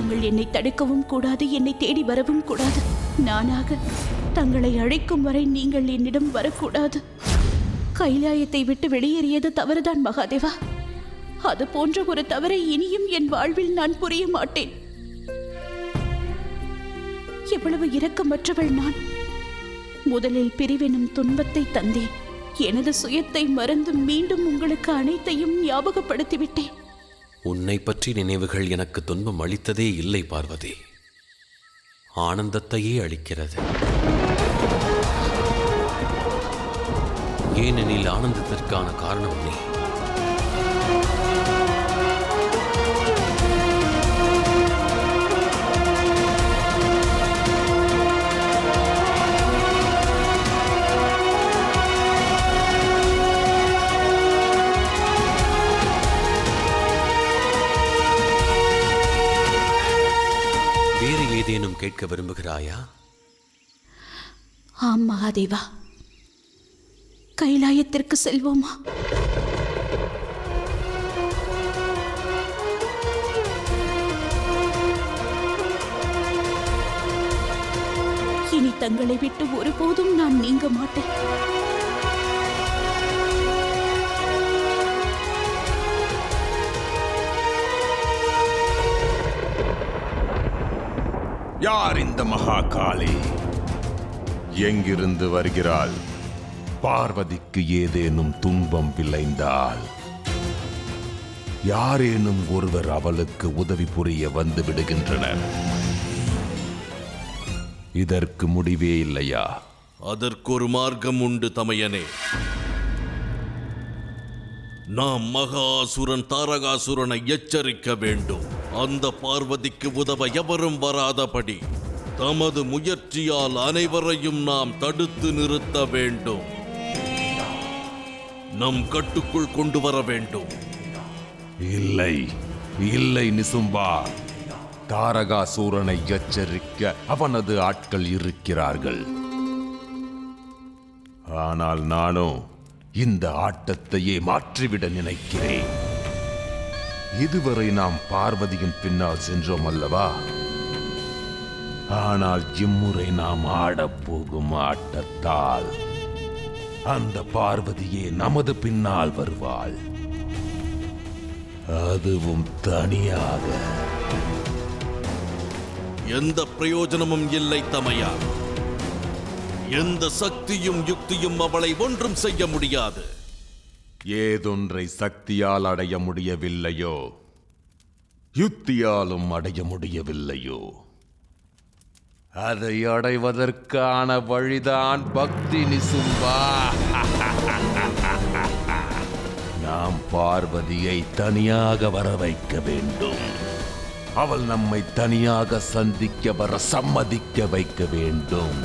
தாங்கள் என்னை தடுக்கவும் கூடாது, என்னை தேடி வரவும் கூடாது. நானாக தங்களை அழைக்கும் வரை நீங்கள் என்னிடம் வரக்கூடாது. கைலாயத்தை விட்டு வெளியேறியது தவறுதான் மகாதேவா. அது போன்ற ஒரு தவறை இனியும் என் வாழ்வில் நான் புரிய மாட்டேன். எவ்வளவு இரக்கமற்றவள் நான்! முதலில் பிரிவெனும் துன்பத்தை தந்தேன். எனது சுயத்தை மறந்து மீண்டும் உங்களுக்கு அனைத்தையும் ஞாபகப்படுத்திவிட்டேன். உன்னை பற்றி நினைவுகள் எனக்கு துன்பம் அளித்ததே இல்லை பார்வதி. ஆனந்தத்தையே அளிக்கிறது. ஏனெனில் ஆனந்தத்திற்கான காரணம் நீ. வேறு ஏதேனும் கேட்க விரும்புகிறாயா? ஆம் மகாதேவா, கைலாயத்திற்கு செல்வோமா? இனி தங்களை விட்டு ஒருபோதும் நான் நீங்க மாட்டேன். யார் இந்த மகாகாளி? எங்கிருந்து வருகிறாள்? பார்வதிக்கு ஏதேனும் துன்பம் விளைந்தால் யாரேனும் ஒருவர் அவளுக்கு உதவி புரிய வந்து விடுகின்றனர். இதற்கு முடிவே இல்லையா? அதற்கு ஒரு மார்க்கம் உண்டு தமையனே. நாம் மகாசுரன் தாரகாசுரனை எச்சரிக்க வேண்டும். அந்த பார்வதிக்கு உதவ எவரும் வராதபடி தமது முயற்சியால் அனைவரையும் நாம் தடுத்து நிறுத்த வேண்டும். நம் கட்டுக்குள் கொண்டு வர வேண்டும். இல்லை இல்லை நிசும்பா, தாரகாசூரனை எச்சரிக்க அவனது ஆட்கள் இருக்கிறார்கள். ஆனால் நானோ இந்த ஆட்டத்தையே மாற்றிவிட நினைக்கிறேன். இதுவரை நாம் பார்வதியின் பின்னால் சென்றோம் அல்லவா? ஆனால் இம்முறை நாம் ஆடப்போகும் ஆட்டத்தால் அந்த பார்வதியே நமது பின்னால் வருவாள். அதுவும் தனியாக. எந்த பிரயோஜனமும் இல்லை தமையா. எந்த சக்தியும் யுக்தியும் அவளை ஒன்றும் செய்ய முடியாது. ஏதொன்றை சக்தியால் அடைய முடியவில்லையோ, யுக்தியாலும் அடைய முடியவில்லையோ, அதை அடைவதற்கான வழிதான் பக்தி நிசும்பா. நாம் பார்வதியை தனியாக வர வைக்க வேண்டும். அவள் நம்மை தனியாக சந்திக்க வர சம்மதிக்க வைக்க வேண்டும்.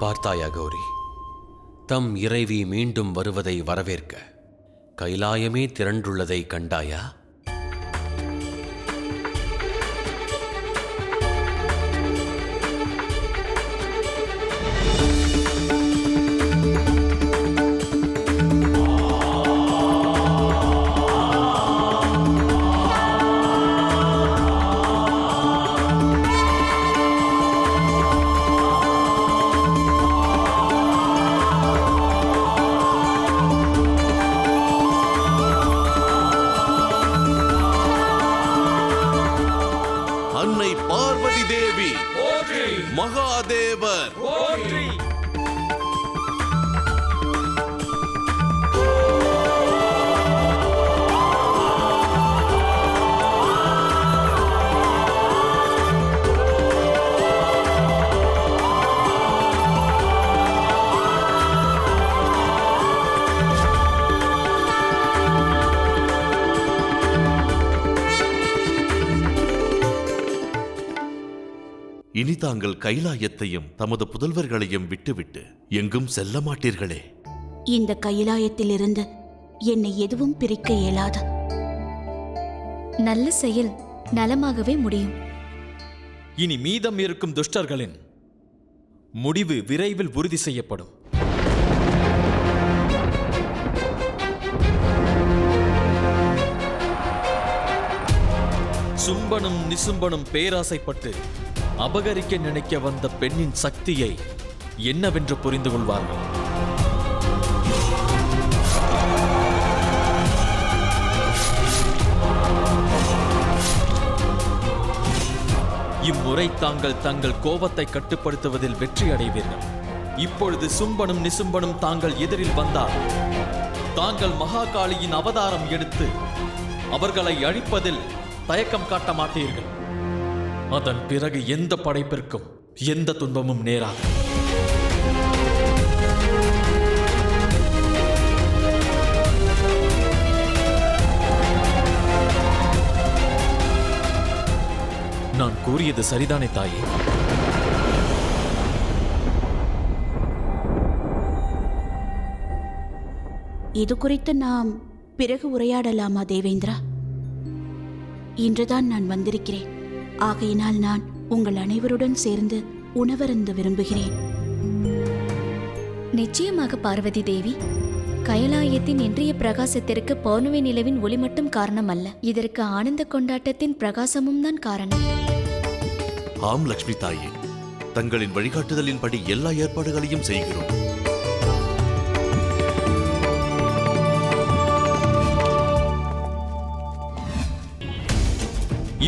பார்த்தாயா கௌரி, தம் இறைவி மீண்டும் வருவதை வரவேற்க கைலாயமே திரண்டுள்ளதை கண்டாயா? அன்னை பார்வதி தேவி மகாதேவர் இனி தாங்கள் கைலாயத்தையும் தமது புதல்வர்களையும் விட்டுவிட்டு எங்கும் செல்ல மாட்டீர்களே? இந்த கைலாயத்திலிருந்து என்னை எதுவும் பிரிக்க இயலாது. நல்ல செயல் நலமாகவே முடியும். இனி மீதம் இருக்கும் துஷ்டர்களின் முடிவு விரைவில் உறுதி செய்யப்படும். சும்பனும் நிசும்பனும் பேராசைப்பட்டு அபகரிக்க நினைக்க வந்த பெண்ணின் சக்தியை என்னவென்று புரிந்து கொள்வார்கள். இம்முறை தாங்கள் தங்கள் கோபத்தை கட்டுப்படுத்துவதில் வெற்றி அடைவீர்கள். இப்பொழுது சும்பனும் நிசும்பனும் தாங்கள் எதிரில் வந்தால் தாங்கள் மகாகாளியின் அவதாரம் எடுத்து அவர்களை அழிப்பதில் தயக்கம் காட்ட மாட்டீர்கள். அதன் பிறகு எந்த படைப்பிற்கும் எந்த துன்பமும் நேராது. நான் கூறியது சரிதானே தாயே? இது குறித்து நாம் பிறகு உரையாடலாமா தேவேந்திரா? இன்றுதான் நான் வந்திருக்கிறேன். ஆகையினால் நான் உங்கள் அனைவருடன் சேர்ந்து உணவருந்த விரும்புகிறேன். நிச்சயமாக பார்வதி தேவி. கைலாயத்தின் இன்றைய பிரகாசத்திற்கு பௌர்ணமி நிலவின் ஒளி மட்டும் காரணம் அல்ல, இதற்கு ஆனந்த கொண்டாட்டத்தின் பிரகாசமும் தான் காரணம். ஆம் லக்ஷ்மி தாயே, தங்களின் வழிகாட்டுதலின்படி எல்லா ஏற்பாடுகளையும் செய்கிறோம்.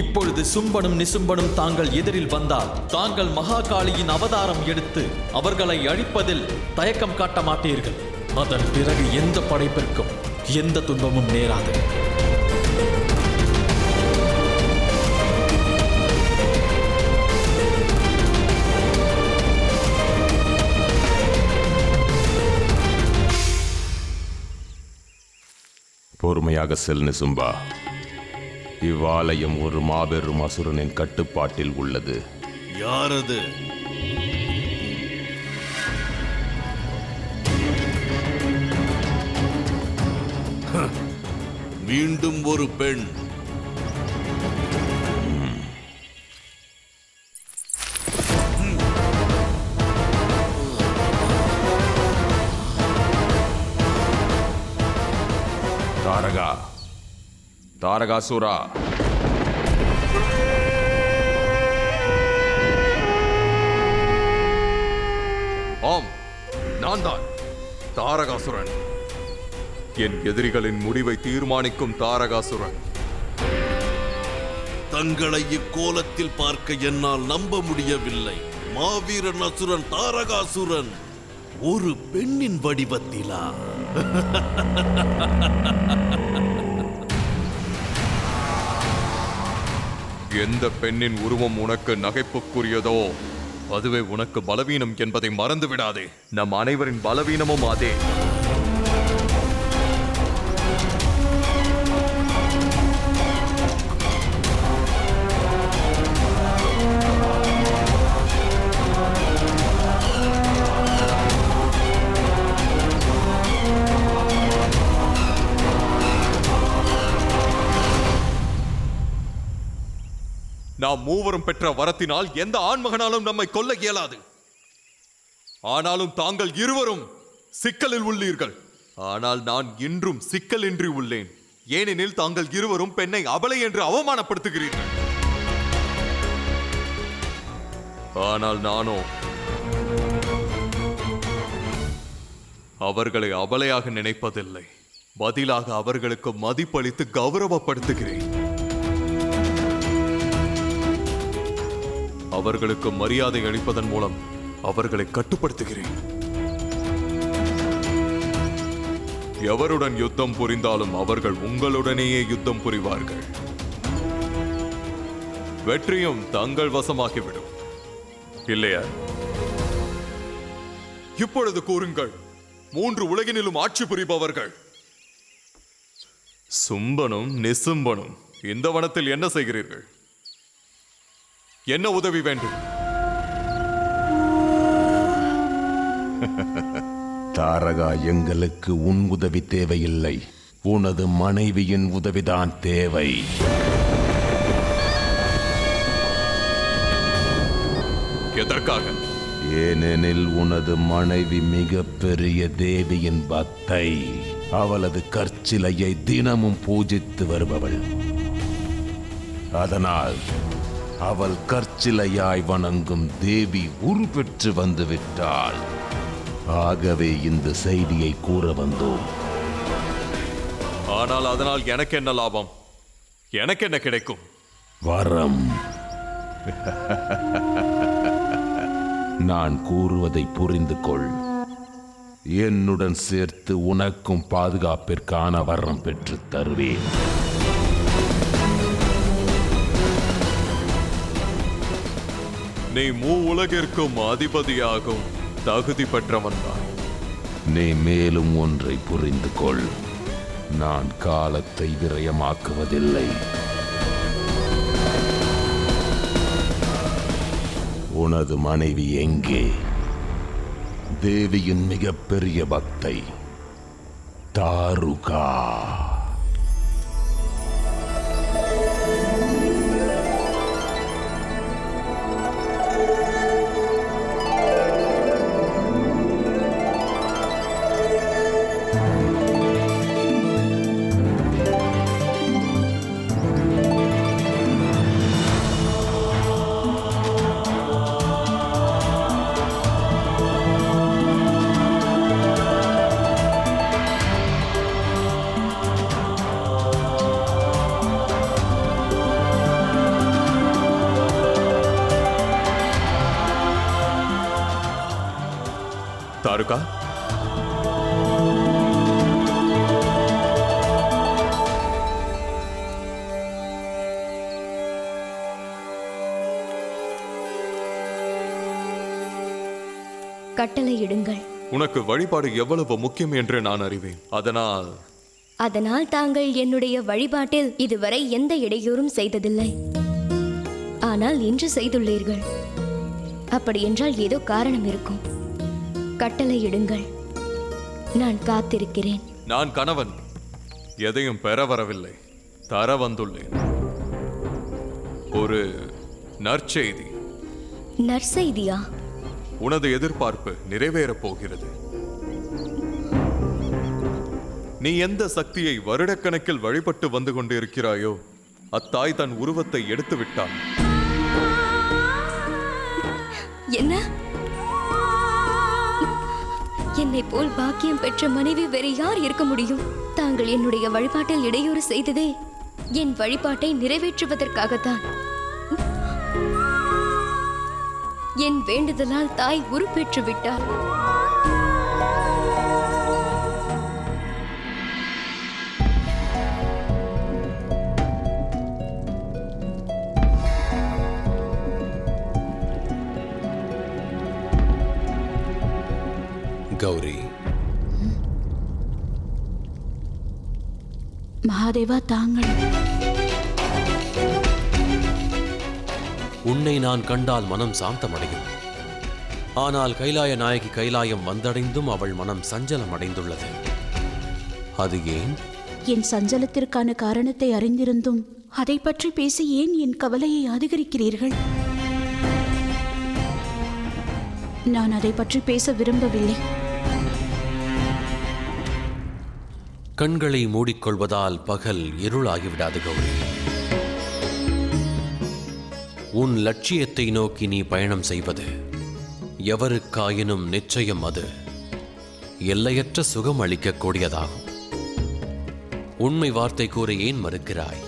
இப்பொழுது சும்பனும் நிசும்பனும் தாங்கள் எதிரில் வந்தால் தாங்கள் மகாகாளியின் அவதாரம் எடுத்து அவர்களை அழிப்பதில் தயக்கம் காட்ட மாட்டீர்கள். அதன் பிறகு எந்த படைப்பிற்கும் எந்த துன்பமும் நேராது. பொறுமையாக செல் நிசும்பா. இவ்வாலயம் ஒரு மாபெரும் அசுரனின் கட்டுப்பாட்டில் உள்ளது. யாரது? மீண்டும் ஒரு பெண். தாரகா, தாரகாசுரா, ஆம், நான் தான் தாரகாசுரன். என் எதிரிகளின் முடிவை தீர்மானிக்கும் தாரகாசுரன். தங்களை இக்கோலத்தில் பார்க்க என்னால் நம்ப முடியவில்லை. மாவீரன் அசுரன் தாரகாசுரன் ஒரு பெண்ணின் வடிவத்திலா? எந்த பெண்ணின் உருவம் உனக்கு நகைப்புக்குரியதோ அதுவே உனக்கு பலவீனம் என்பதை மறந்து விடாதே. நம் அனைவரின் பலவீனமும் அதே. நாம் மூவரும் பெற்ற வரத்தினால் எந்த ஆண்மகனாலும் நம்மை கொல்ல இயலாது. ஆனாலும் தாங்கள் இருவரும் சிக்கலில் உள்ளீர்கள். ஆனால் நான் இன்றும் சிக்கலின்றி உள்ளேன். ஏனெனில் தாங்கள் இருவரும் பெண்ணை அபலை என்று அவமானப்படுத்துகிறீர்கள். ஆனால் நானோ அவர்களை அபலையாக நினைப்பதில்லை. பதிலாக அவர்களுக்கு மதிப்பளித்து கௌரவப்படுத்துகிறேன். அவர்களுக்கு மரியாதை அளிப்பதன் மூலம் அவர்களை கட்டுப்படுத்துகிறேன். எவருடன் யுத்தம் புரிந்தாலும் அவர்கள் உங்களுடனேயே யுத்தம் புரிவார்கள். வெற்றியும் தங்கள் வசமாகிவிடும், இல்லையா? இப்பொழுது கூறுங்கள், 3 உலகினிலும் ஆட்சி புரிபவர்கள் சும்பனும் நிசும்பனும் இந்த வனத்தில் என்ன செய்கிறீர்கள்? என்ன உதவி வேண்டும்? தாரகா, எங்களுக்கு உன் உதவி தேவையில்லை. உனது மனைவியின் உதவிதான் தேவை. எதற்காக? ஏனெனில் உனது மனைவி மிக பெரிய தேவியின் பக்தை. அவளது கற்சிலையை தினமும் பூஜித்து வருபவள். அதனால் அவள் கற்சிலையாய் வணங்கும் தேவி உருப்பெற்று வந்து விட்டாள். ஆகவே இந்த செய்தியை கூற வந்தோம். ஆனால் அதனால் எனக்கு என்ன லாபம்? எனக்கு என்ன கிடைக்கும்? வரம். நான் கூறுவதை புரிந்து கொள். என்னுடன் சேர்த்து உனக்கும் பாதுகாப்பிற்கான வரம் பெற்று தருவேன். நீ உலகிற்கும் அதிபதியாகும் தகுதி பெற்றவன் தான். நீ மேலும் ஒன்றை புரிந்து கொள். நான் காலத்தை விரயமாக்குவதில்லை. உனது மனைவி எங்கே? தேவியின் மிகப்பெரிய பக்தை தாருகா. தாருகா, கட்டளையிடுங்கள். உனக்கு வழிபாடு எவ்வளவு முக்கியம் என்று நான் அறிவேன். அதனால் தாங்கள் என்னுடைய வழிபாட்டில் இதுவரை எந்த இடையூறும் செய்ததில்லை. ஆனால் இன்று செய்துள்ளீர்கள். அப்படியென்றால் ஏதோ காரணம் இருக்கும். கட்டளையிடுங்கள். நான் காத்திருக்கிறேன். நான் கணவன் எதையும் பெற வரவில்லை, தர வந்துள்ளேன். ஒரு நற்செய்தி. நற்செய்தியா? உனது எதிர்பார்ப்பு நிறைவேறப் போகிறது. நீ எந்த சக்தியை வருடக்கணக்கில் வழிபட்டு வந்து கொண்டிருக்கிறாயோ அத்தாய் தன் உருவத்தை எடுத்து விட்டாள். என்ன? என்னை போல் பாக்கியம் பெற்ற மனைவி வேறு யார் இருக்க முடியும்? தாங்கள் என்னுடைய வழிபாட்டில் இடையூறு செய்ததே என் வழிபாட்டை நிறைவேற்றுவதற்காகத்தான். என் வேண்டுதலால் தாய் உருப்பெற்று விட்டார். கௌரி, மகாதேவா, தாங்கள் உன்னை நான் கண்டால் மனம் சாந்தமடையும். ஆனால் கைலாய நாயகி கைலாயம் வந்தடைந்தும் அவள் மனம் சஞ்சலம் அடைந்துள்ளது. அது ஏன்? என் சஞ்சலத்திற்கான காரணத்தை அறிந்திருந்தும் அதை பற்றி பேசி ஏன் என் கவலையை அதிகரிக்கிறீர்கள்? நான் அதை பற்றி பேச விரும்பவில்லை. கண்களை மூடிக்கொள்வதால் பகல் இருளாகிவிடாது கௌரி. உன் லட்சியத்தை நோக்கி நீ பயணம் செய்வது எவருக்காயினும் நிச்சயம் அது எல்லையற்ற சுகம் அளிக்கக்கூடியதாகும். உண்மை வார்த்தை கூற ஏன் மறுக்கிறாய்?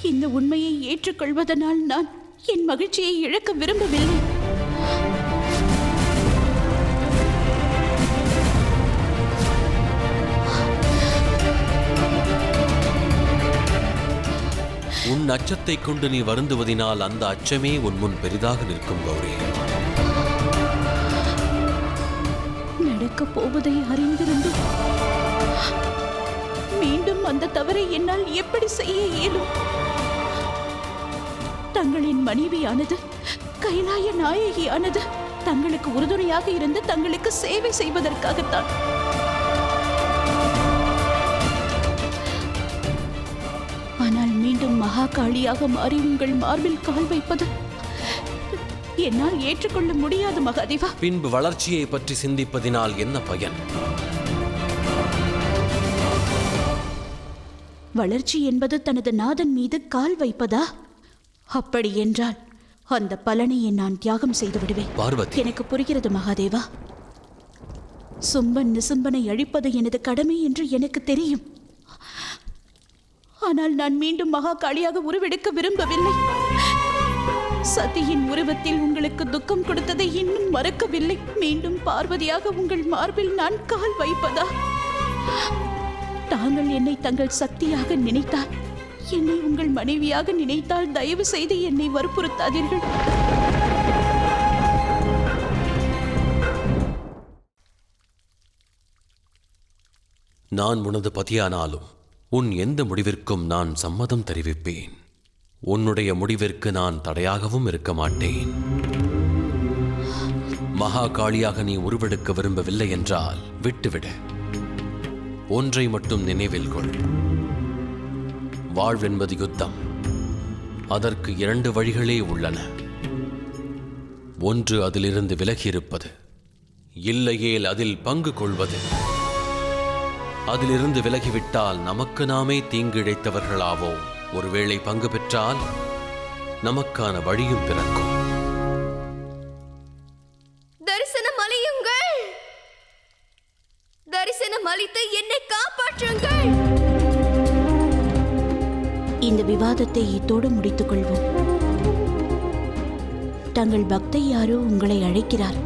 இந்த உண்மையை ஏற்றுக்கொள்வதனால் நான் என் மகிழ்ச்சியை இழக்க விரும்பவில்லை. உன் அச்சத்தை கொண்டு நீ வருந்துவதினால் அந்த அச்சமே உன் முன் பெரிதாக நிற்கும் கௌரி. நடக்கப் போவதை அறிந்திருந்தும் மீண்டும் அந்த தவறை என்னால் எப்படி செய்ய இயலும்? தங்களின் மனைவியானது, கைலாய நாயகியானது தங்களுக்கு உறுதுணையாக இருந்து தங்களுக்கு சேவை செய்வதற்காகத்தான். ஆனால் மீண்டும் மகாகாளியாக மாறி உங்கள் மார்பில் கால் வைப்பது என்னால் ஏற்றுக்கொள்ள முடியாது மகாதேவா. பின்பு வளர்ச்சியை பற்றி சிந்திப்பதினால் என்ன பயன்? வளர்ச்சி என்பது தனது நாதன் மீது கால் வைப்பதா? அப்படி என்றால் அந்த பலனையை நான் தியாகம் செய்து விடுவேன். பார்வதி, எனக்கு புரிகிறது மகாதேவா. சும்பன் நிசும்பனை அழிப்பது எனது கடமை என்று எனக்கு தெரியும். ஆனால் நான் மீண்டும் மகாகாளியாக உருவெடுக்க விரும்பவில்லை. சதியின் உருவத்தில் உங்களுக்கு துக்கம் கொடுத்ததை இன்னும் மறக்கவில்லை. மீண்டும் பார்வதியாக உங்கள் மார்பில் நான் கால் வைப்பதா? தாங்கள் என்னை தங்கள் சக்தியாக நினைத்தால், என்னை உங்கள் மனைவியாக நினைத்தால் தயவு செய்து என்னை வற்புறுத்தாதீர்கள். நான் உனது பதியானாலும் உன் எந்த முடிவிற்கும் நான் சம்மதம் தெரிவிப்பேன். உன்னுடைய முடிவிற்கு நான் தடையாகவும் இருக்க மாட்டேன். மகாகாளியாக நீ உருவெடுக்க விரும்பவில்லை என்றால் விட்டுவிடு. ஒன்றை மட்டும் நினைவில் கொள், வாழ்வென்பது யுத்தம். அதற்கு 2 வழிகளே உள்ளன. ஒன்று அதிலிருந்து விலகியிருப்பது, இல்லையேல் அதில் பங்கு கொள்வது. அதிலிருந்து விலகிவிட்டால் நமக்கு நாமே தீங்கிழைத்தவர்களாவோம். ஒருவேளை பங்கு பெற்றால் நமக்கான வழியும் பிறக்கும். தரிசனம் அளியுங்கள், தரிசனம் அளித்து என்னை காப்பாற்றுங்கள். இந்த விவாதத்தை இத்தோடு முடித்துக் கொள்வோம். தங்கள் பக்தை யாரோ உங்களை அழைக்கிறார்.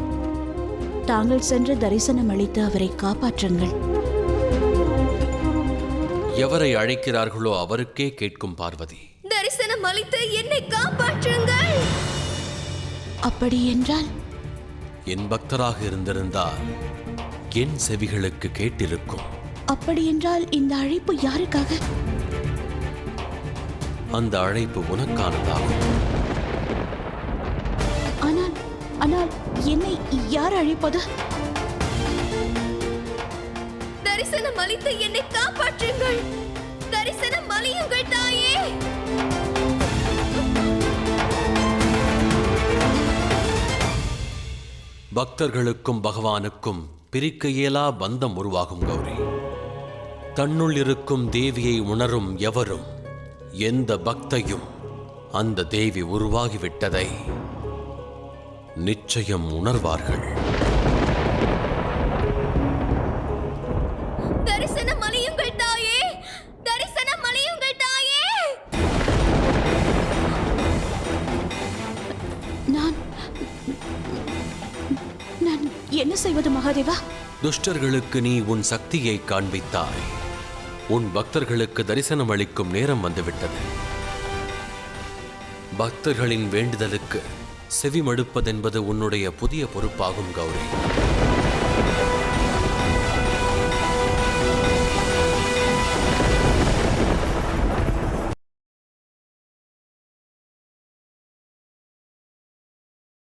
தாங்கள் சென்று தரிசனம் அளித்து அவரை காப்பாற்றுங்கள். எவரை அழைக்கிறார்களோ அவருக்கே கேட்கும் பார்வதி. தரிசனம் அளித்து என்னை காப்பாற்றுங்கள். அப்படி என்றால் என் பக்தராக இருந்திருந்தால் என் செவிகளுக்கு கேட்டிருக்கும். அப்படி என்றால் இந்த அழைப்பு யாருக்காக? அந்த அழைப்பு உனக்கானதாகும். ஆனால் ஆனால் என்னை யார் அழைப்பது? தரிசனம் அளித்து என்னை காப்பாற்றுங்கள். தரிசனம் அளியுங்கள் தாயே. பக்தர்களுக்கும் பகவானுக்கும் பிரிக்க இயலா பந்தம் உருவாகும் கௌரி. தன்னுள் இருக்கும் தேவியை உணரும் எவரும், எந்த பக்தையும் அந்த தேவி உருவாகிவிட்டதை நிச்சயம் உணர்வார்கள். தரிசனம் அளியுங்கள் தாயே. தரிசனம் அளியுங்கள் தாயே. நான் நான் என்ன செய்வது மகாதேவா? துஷ்டர்களுக்கு நீ உன் சக்தியை காண்பித்தாய். உன் பக்தர்களுக்கு தரிசனம் அளிக்கும் நேரம் வந்துவிட்டது. பக்தர்களின் வேண்டுதலுக்கு செவிமடுப்பதென்பது உன்னுடைய புதிய பொறுப்பாகும் கௌரி.